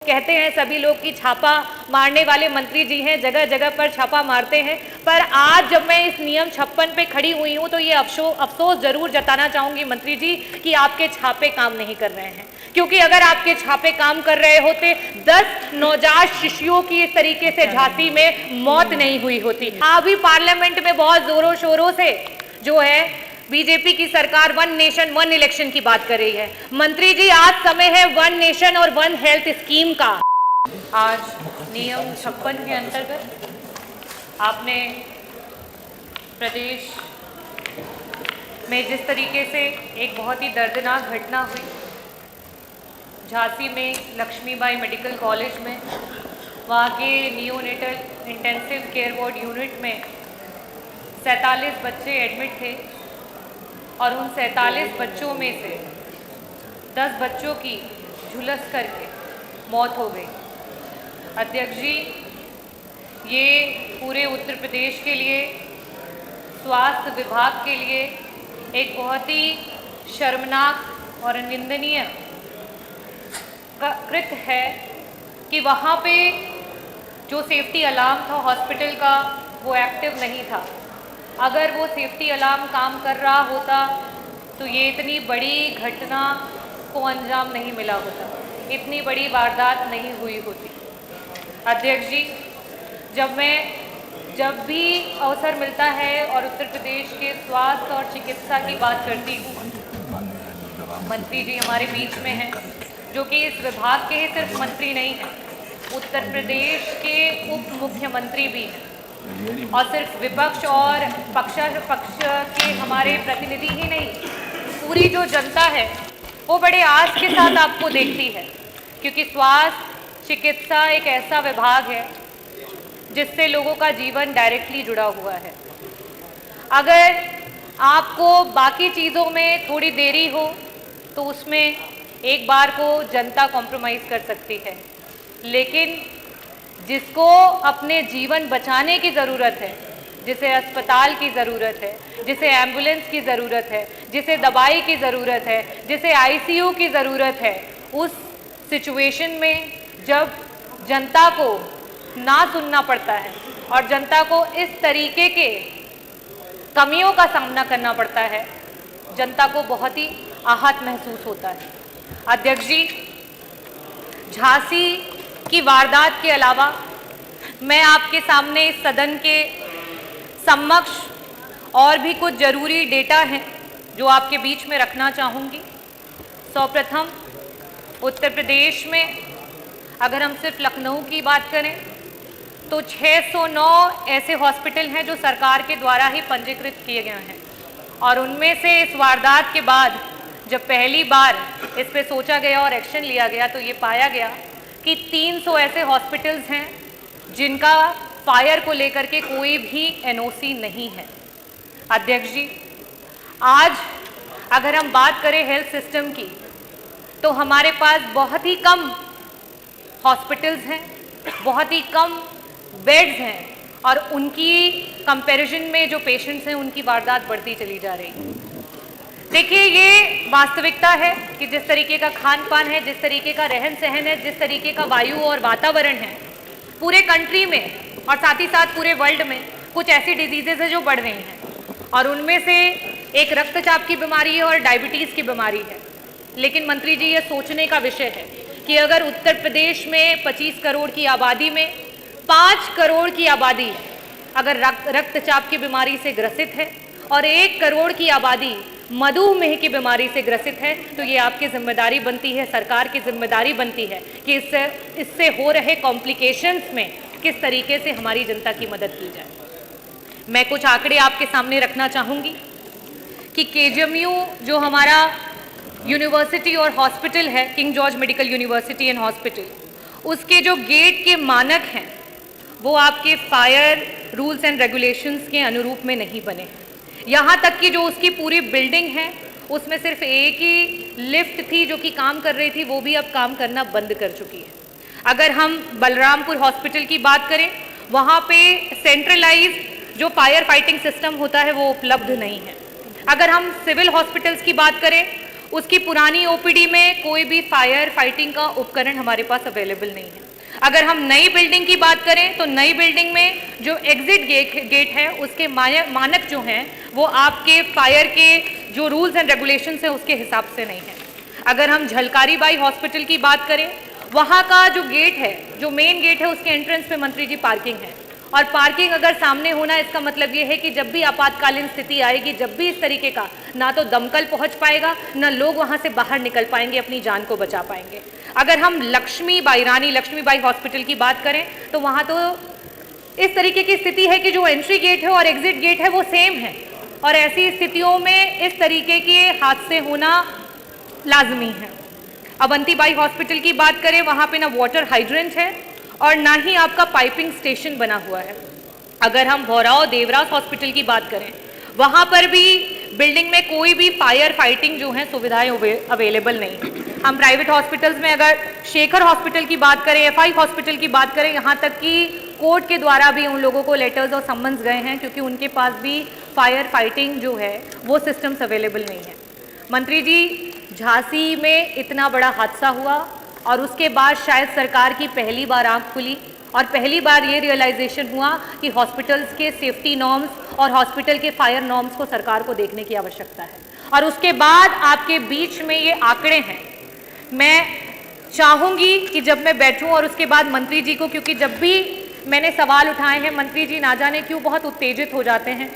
कहते हैं सभी लोग कि छापा मारने वाले मंत्री जी हैं, जगह जगह पर छापा मारते हैं। पर आज जब मैं इस नियम 56 पे खड़ी हुई हूं तो ये अफसोस जरूर जताना चाहूंगी मंत्री जी कि आपके छापे काम नहीं कर रहे हैं, क्योंकि अगर आपके छापे काम कर रहे होते 10 नवजात शिशुओं की इस तरीके से झांसी में मौत नहीं हुई होती। अभी पार्लियामेंट में बहुत जोरों शोरों से जो है बीजेपी की सरकार वन नेशन वन इलेक्शन की बात कर रही है। मंत्री जी, आज समय है वन नेशन और वन हेल्थ स्कीम का। आज नियम 56 के अंतर्गत आपने प्रदेश में जिस तरीके से एक बहुत ही दर्दनाक घटना हुई, झांसी में लक्ष्मीबाई मेडिकल कॉलेज में वहाँ के neonatal intensive care ward unit में 47 बच्चे एडमिट थे और उन 47 बच्चों में से 10 बच्चों की झुलस करके मौत हो गई। अध्यक्ष जी, ये पूरे उत्तर प्रदेश के लिए, स्वास्थ्य विभाग के लिए एक बहुत ही शर्मनाक और निंदनीय कृत्य है कि वहाँ पे जो सेफ्टी अलार्म था हॉस्पिटल का वो एक्टिव नहीं था। अगर वो सेफ्टी अलार्म काम कर रहा होता तो ये इतनी बड़ी घटना को अंजाम नहीं मिला होता, इतनी बड़ी वारदात नहीं हुई होती। अध्यक्ष जी, जब भी अवसर मिलता है और उत्तर प्रदेश के स्वास्थ्य और चिकित्सा की बात करती हूँ, मंत्री जी हमारे बीच में हैं जो कि इस विभाग के ही सिर्फ मंत्री नहीं हैं, उत्तर प्रदेश के उप मुख्यमंत्री भी हैं और सिर्फ विपक्ष और पक्ष के हमारे प्रतिनिधि ही नहीं, पूरी जो जनता है वो बड़े आस के साथ आपको देखती है, क्योंकि स्वास्थ्य चिकित्सा एक ऐसा विभाग है जिससे लोगों का जीवन डायरेक्टली जुड़ा हुआ है। अगर आपको बाकी चीज़ों में थोड़ी देरी हो तो उसमें एक बार को जनता कॉम्प्रोमाइज़ कर सकती है, लेकिन जिसको अपने जीवन बचाने की ज़रूरत है, जिसे अस्पताल की ज़रूरत है, जिसे एम्बुलेंस की ज़रूरत है, जिसे दवाई की ज़रूरत है, जिसे आईसीयू की ज़रूरत है, उस सिचुएशन में जब जनता को ना सुनना पड़ता है और जनता को इस तरीके के कमियों का सामना करना पड़ता है, जनता को बहुत ही आहत महसूस होता है। अध्यक्ष जी, झांसी की वारदात के अलावा मैं आपके सामने इस सदन के समक्ष और भी कुछ जरूरी डेटा हैं जो आपके बीच में रखना चाहूँगी। सर्वप्रथम, उत्तर प्रदेश में अगर हम सिर्फ लखनऊ की बात करें तो 609 ऐसे हॉस्पिटल हैं जो सरकार के द्वारा ही पंजीकृत किए गए हैं और उनमें से इस वारदात के बाद जब पहली बार इस पे सोचा गया और एक्शन लिया गया तो ये पाया गया कि 300 ऐसे हॉस्पिटल्स हैं जिनका फायर को लेकर के कोई भी एनओसी नहीं है। अध्यक्ष जी, आज अगर हम बात करें हेल्थ सिस्टम की तो हमारे पास बहुत ही कम हॉस्पिटल्स हैं, बहुत ही कम बेड्स हैं और उनकी कंपैरिजन में जो पेशेंट्स हैं उनकी वारदात बढ़ती चली जा रही है। देखिए, ये वास्तविकता है कि जिस तरीके का खान पान है, जिस तरीके का रहन सहन है, जिस तरीके का वायु और वातावरण है, पूरे कंट्री में और साथ ही साथ पूरे वर्ल्ड में कुछ ऐसी डिजीजेज है जो बढ़ रही हैं और उनमें से एक रक्तचाप की बीमारी है और डायबिटीज़ की बीमारी है। लेकिन मंत्री जी, ये सोचने का विषय है कि अगर उत्तर प्रदेश में 25 करोड़ की आबादी में 5 करोड़ की आबादी अगर रक्तचाप की बीमारी से ग्रसित है और 1 करोड़ की आबादी मधुमेह की बीमारी से ग्रसित है, तो ये आपकी जिम्मेदारी बनती है, सरकार की जिम्मेदारी बनती है कि इससे हो रहे कॉम्प्लिकेशंस में किस तरीके से हमारी जनता की मदद की जाए। मैं कुछ आंकड़े आपके सामने रखना चाहूँगी कि केजीएमयू जो हमारा यूनिवर्सिटी और हॉस्पिटल है, king George medical university and hospital, उसके जो गेट के मानक हैं वो आपके फायर रूल्स एंड रेगुलेशंस के अनुरूप में नहीं बने। यहाँ तक कि जो उसकी पूरी बिल्डिंग है उसमें सिर्फ एक ही लिफ्ट थी जो कि काम कर रही थी, वो भी अब काम करना बंद कर चुकी है। अगर हम बलरामपुर हॉस्पिटल की बात करें, वहाँ पे सेंट्रलाइज्ड जो फायर फाइटिंग सिस्टम होता है वो उपलब्ध नहीं है। अगर हम सिविल हॉस्पिटल्स की बात करें, उसकी पुरानी ओपीडी में कोई भी फायर फाइटिंग का उपकरण हमारे पास अवेलेबल नहीं है। अगर हम नई बिल्डिंग की बात करें तो नई बिल्डिंग में जो एग्जिट गेट है उसके मानक जो हैं वो आपके फायर के जो रूल्स एंड रेगुलेशंस हैं उसके हिसाब से नहीं है। अगर हम झलकारी बाई हॉस्पिटल की बात करें, वहाँ का जो गेट है, जो मेन गेट है, उसके एंट्रेंस पे मंत्री जी पार्किंग है, और पार्किंग अगर सामने होना इसका मतलब ये है कि जब भी आपातकालीन स्थिति आएगी, जब भी इस तरीके का, ना तो दमकल पहुंच पाएगा, ना लोग वहां से बाहर निकल पाएंगे, अपनी जान को बचा पाएंगे। अगर हम रानी लक्ष्मीबाई हॉस्पिटल की बात करें तो वहां तो इस तरीके की स्थिति है कि जो एंट्री गेट है और एग्जिट गेट है वो सेम है, और ऐसी स्थितियों में इस तरीके के हादसे होना लाजमी है। अवंतीबाई हॉस्पिटल की बात करें, वहां पे ना वाटर हाइड्रेंट है और ना ही आपका पाइपिंग स्टेशन बना हुआ है। अगर हम भौराव देवरास हॉस्पिटल की बात करें, वहां पर भी बिल्डिंग में कोई भी फायर फाइटिंग जो है सुविधाएं अवेलेबल नहीं है। हम प्राइवेट हॉस्पिटल्स में अगर शेखर हॉस्पिटल की बात करें, एफआई हॉस्पिटल की बात करें, यहाँ तक कि कोर्ट के द्वारा भी उन लोगों को लेटर्स और सम्मन्स गए हैं, क्योंकि उनके पास भी फायर फाइटिंग जो है वो सिस्टम्स अवेलेबल नहीं है। मंत्री जी, झांसी में इतना बड़ा हादसा हुआ और उसके बाद शायद सरकार की पहली बार आंख खुली और पहली बार ये रियलाइजेशन हुआ कि हॉस्पिटल्स के सेफ्टी नॉर्म्स और हॉस्पिटल के फायर नॉर्म्स को सरकार को देखने की आवश्यकता है। और उसके बाद आपके बीच में ये आंकड़े हैं, मैं चाहूँगी कि जब मैं बैठूँ और उसके बाद मंत्री जी को, क्योंकि जब भी मैंने सवाल उठाए हैं मंत्री जी ना जाने क्यों बहुत उत्तेजित हो जाते हैं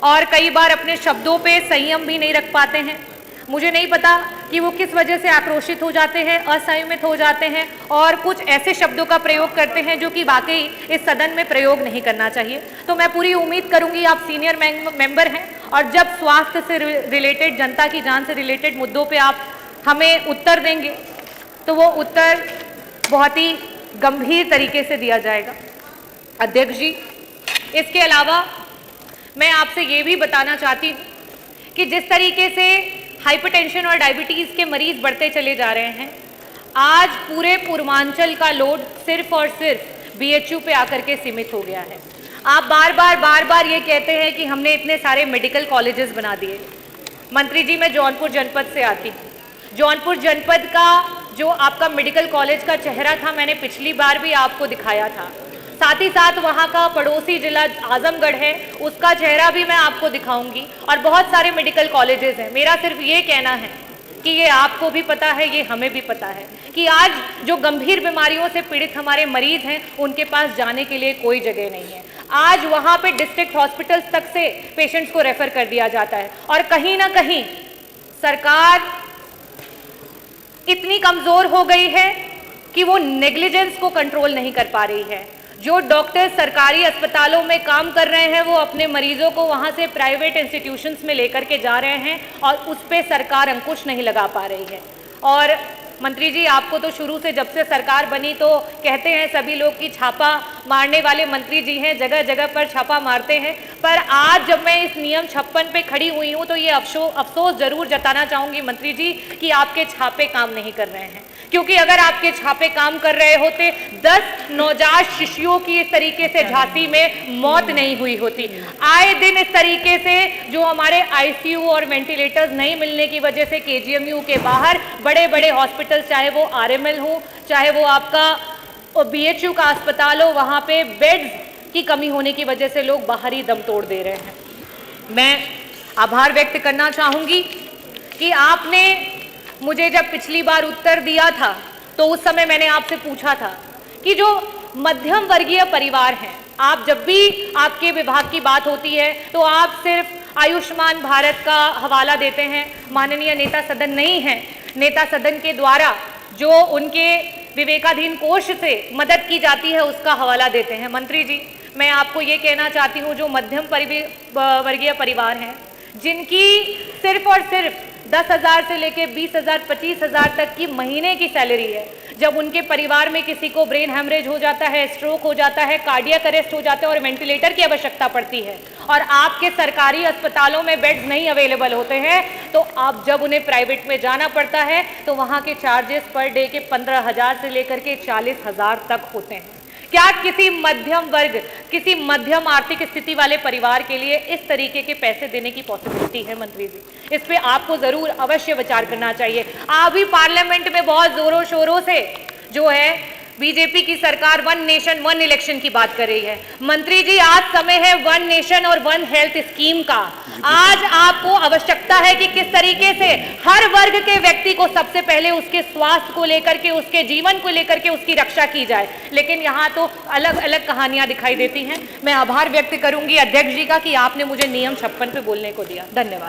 और कई बार अपने शब्दों पे संयम भी नहीं रख पाते हैं। मुझे नहीं पता कि वो किस वजह से आक्रोशित हो जाते हैं, असंयमित हो जाते हैं और कुछ ऐसे शब्दों का प्रयोग करते हैं जो कि वाकई इस सदन में प्रयोग नहीं करना चाहिए। तो मैं पूरी उम्मीद करूंगी, आप सीनियर मेंबर हैं और जब स्वास्थ्य से रिलेटेड, जनता की जान से रिलेटेड मुद्दों पे आप हमें उत्तर देंगे तो वो उत्तर बहुत ही गंभीर तरीके से दिया जाएगा। अध्यक्ष जी, इसके अलावा मैं आपसे ये भी बताना चाहती हूँ कि जिस तरीके से हाइपरटेंशन और डायबिटीज़ के मरीज बढ़ते चले जा रहे हैं, आज पूरे पूर्वांचल का लोड सिर्फ और सिर्फ बीएचयू पे आकर के सीमित हो गया है। आप बार बार ये कहते हैं कि हमने इतने सारे मेडिकल कॉलेजेस बना दिए। मंत्री जी, मैं जौनपुर जनपद से आती हूँ। जौनपुर जनपद का जो आपका मेडिकल कॉलेज का चेहरा था, मैंने पिछली बार भी आपको दिखाया था। साथ ही साथ वहाँ का पड़ोसी जिला आजमगढ़ है, उसका चेहरा भी मैं आपको दिखाऊंगी और बहुत सारे मेडिकल कॉलेजेस हैं। मेरा सिर्फ ये कहना है कि ये आपको भी पता है, ये हमें भी पता है कि आज जो गंभीर बीमारियों से पीड़ित हमारे मरीज हैं, उनके पास जाने के लिए कोई जगह नहीं है। आज वहाँ पे डिस्ट्रिक्ट हॉस्पिटल्स तक से पेशेंट्स को रेफर कर दिया जाता है और कहीं ना कहीं सरकार इतनी कमज़ोर हो गई है कि वो नेग्लिजेंस को कंट्रोल नहीं कर पा रही है। जो डॉक्टर सरकारी अस्पतालों में काम कर रहे हैं वो अपने मरीजों को वहां से प्राइवेट इंस्टीट्यूशंस में लेकर के जा रहे हैं और उस पर सरकार अंकुश नहीं लगा पा रही है। और मंत्री जी, आपको तो शुरू से जब से सरकार बनी तो कहते हैं सभी लोग कि छापा मारने वाले मंत्री जी हैं, जगह जगह पर छापा मारते हैं, पर आज जब मैं इस नियम 56 पे खड़ी हुई हूँ तो ये अफसोस जरूर जताना चाहूँगी मंत्री जी कि आपके छापे काम नहीं कर रहे हैं। क्योंकि अगर आपके छापे काम कर रहे होते 10 नवजात शिशुओं की इस तरीके से झांसी में मौत नहीं हुई होती। आए दिन इस तरीके से जो हमारे आईसीयू और वेंटिलेटर्स नहीं मिलने की वजह से केजीएमयू के बाहर बड़े बड़े हॉस्पिटल, चाहे वो आरएमएल हो, चाहे वो आपका बीएचयू का अस्पताल हो, वहाँ पे बेड्स की कमी होने की वजह से लोग बाहर ही दम तोड़ दे रहे हैं। मैं आभार व्यक्त करना चाहूँगी कि आपने मुझे जब पिछली बार उत्तर दिया था तो उस समय मैंने आपसे पूछा था कि जो मध्यम वर्गीय परिवार हैं, आप जब भी आपके विभाग की बात होती है तो आप सिर्फ आयुष्मान भारत का हवाला देते हैं। माननीय नेता सदन नहीं है, नेता सदन के द्वारा जो उनके विवेकाधीन कोष से मदद की जाती है उसका हवाला देते हैं। मंत्री जी, मैं आपको ये कहना चाहती हूँ, जो मध्यम वर्गीय परिवार हैं जिनकी सिर्फ और सिर्फ 10,000 से लेके 20,000, 25,000 तक की महीने की सैलरी है, जब उनके परिवार में किसी को ब्रेन हेमरेज हो जाता है, स्ट्रोक हो जाता है, कार्डियक अरेस्ट हो जाता है और वेंटिलेटर की आवश्यकता पड़ती है और आपके सरकारी अस्पतालों में बेड्स नहीं अवेलेबल होते हैं, तो आप जब उन्हें प्राइवेट में जाना पड़ता है तो वहाँ के चार्जेस पर डे के 15,000 से लेकर के 40,000 तक होते हैं। क्या किसी मध्यम वर्ग, किसी मध्यम आर्थिक स्थिति वाले परिवार के लिए इस तरीके के पैसे देने की पॉसिबिलिटी है मंत्री जी? इस पे आपको जरूर अवश्य विचार करना चाहिए। अभी पार्लियामेंट में बहुत जोरों शोरों से जो है बीजेपी की सरकार वन नेशन वन इलेक्शन की बात कर रही है। मंत्री जी, आज समय है वन नेशन और वन हेल्थ स्कीम का। आज आपको आवश्यकता है कि किस तरीके से हर वर्ग के व्यक्ति को सबसे पहले उसके स्वास्थ्य को लेकर के, उसके जीवन को लेकर के उसकी रक्षा की जाए, लेकिन यहाँ तो अलग अलग कहानियां दिखाई देती हैं। मैं आभार व्यक्त करूंगी अध्यक्ष जी का कि आपने मुझे नियम 56 पे बोलने को दिया। धन्यवाद।